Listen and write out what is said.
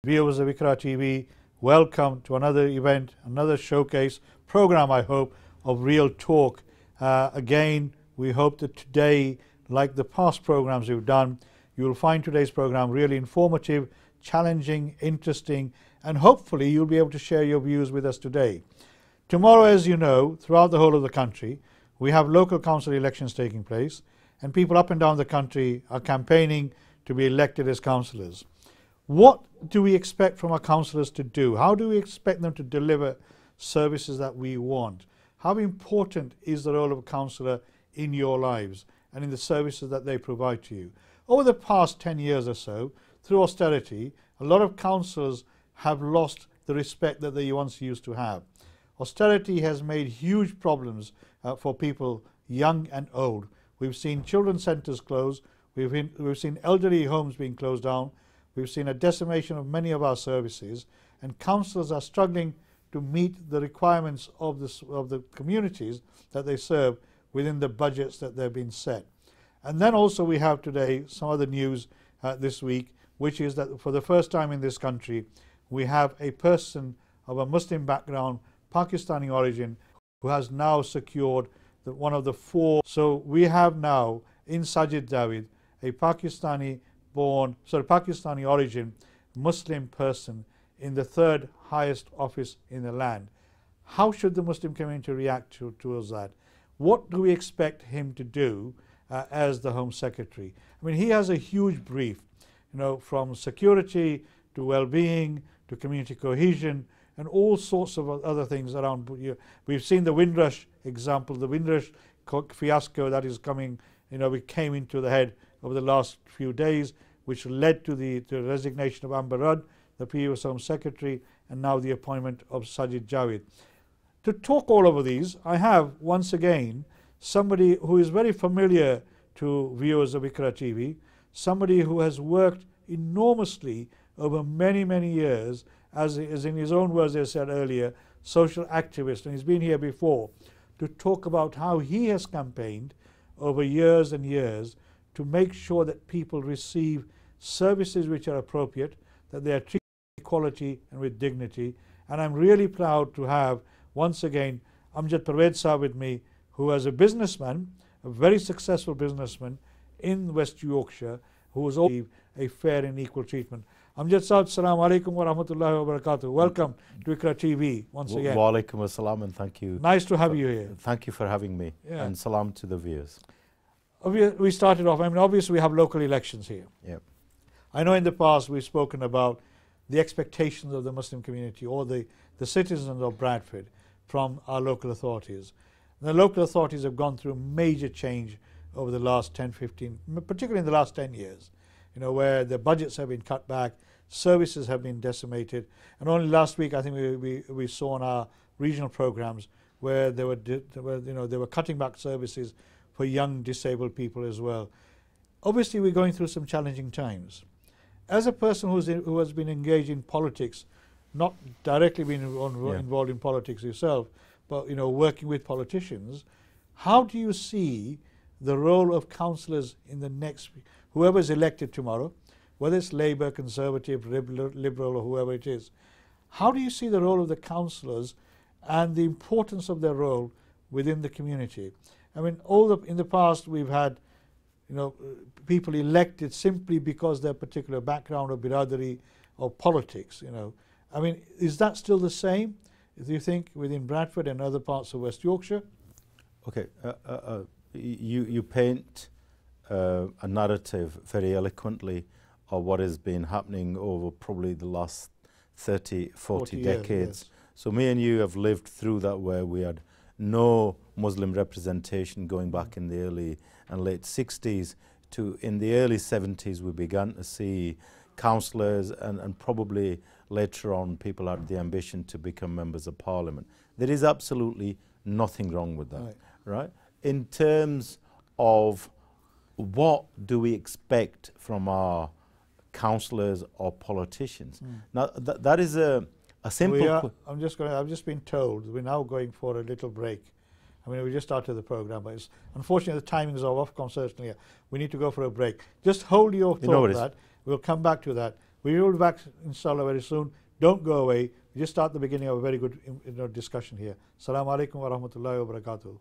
Viewers of IQRA TV, welcome to another event, another showcase program, I hope, of real talk. Again, we hope that today, like the past programs we've done, you will find today's program really informative, challenging, interesting, and hopefully you'll be able to share your views with us today. Tomorrow, as you know, throughout the whole of the country, we have local council elections taking place, and people up and down the country are campaigning to be elected as councillors. What do we expect from our councillors to do? How do we expect them to deliver services that we want? How important is the role of a councillor in your lives and in the services that they provide to you? Over the past 10 years or so, through austerity, a lot of councillors have lost the respect that they once used to have. Austerity has made huge problems for people young and old. We've seen children's centres close, we've seen elderly homes being closed down, we've seen a decimation of many of our services, and councillors are struggling to meet the requirements of the communities that they serve within the budgets that they've been set. And then also we have today some other news this week, which is that for the first time in this country, we have a person of a Muslim background, Pakistani origin, who has now secured one of the four. So we have now in Sajid Javid a Pakistani origin Muslim person in the third highest office in the land. How should the Muslim community react towards that? What do we expect him to do as the Home Secretary? I mean, he has a huge brief, from security to well-being to community cohesion and all sorts of other things around. We've seen the Windrush example, the Windrush fiasco that is coming, we came into the head over the last few days, which led to the resignation of Amber Rudd, the previous Home Secretary, and now the appointment of Sajid Javid. To talk all over these, I have once again somebody who is very familiar to viewers of IQRA TV, somebody who has worked enormously over many, many years, as in his own words, as I said earlier, social activist, and he's been here before, to talk about how he has campaigned over years and years to make sure that people receive services which are appropriate, that they are treated with equality and with dignity. And I'm really proud to have, once again, Amjad Parvez Sahab with me, who is a businessman, a very successful businessman in West Yorkshire, who was also a fair and equal treatment. Amjad Sahab, Assalamu alaikum wa rahmatullahi wa barakatuh. Welcome to IQRA TV once again. Wa alaikum assalam, and thank you. Nice to have you here. Thank you for having me, and salam to the viewers. We started off, obviously we have local elections here. Yep. I know in the past we've spoken about the expectations of the Muslim community or the citizens of Bradford from our local authorities. The local authorities have gone through major change over the last 10, 15, particularly in the last 10 years, where the budgets have been cut back, services have been decimated, and only last week I think we saw on our regional programs where they were cutting back services for young disabled people as well. Obviously we're going through some challenging times. As a person who has been engaged in politics, not directly been involved in politics yourself, but working with politicians, how do you see the role of councillors in the next, whoever is elected tomorrow, whether it's Labour, Conservative, Liberal or whoever it is, how do you see the role of the councillors and the importance of their role within the community? I mean, in the past we've had people elected simply because their particular background or biradari or politics, I mean, is that still the same, do you think, within Bradford and other parts of West Yorkshire? Okay, you paint a narrative very eloquently of what has been happening over probably the last 30, 40 decades. Years, yes. So me and you have lived through that, where we had no Muslim representation going back in the early and late 60s to in the early 70s we began to see councillors and probably later on people had the ambition to become members of parliament. There is absolutely nothing wrong with that, right? In terms of what do we expect from our councillors or politicians? Now that is a simple... I've just been told we're now going for a little break. I mean, we just started the program, but unfortunately the timings of Ofcom certainly. We need to go for a break. Just hold your thought on that. We'll come back to that. We will be back, inshallah, very soon. Don't go away. We just start the beginning of a very good discussion here. Assalamu alaikum wa rahmatullahi wa barakatuh.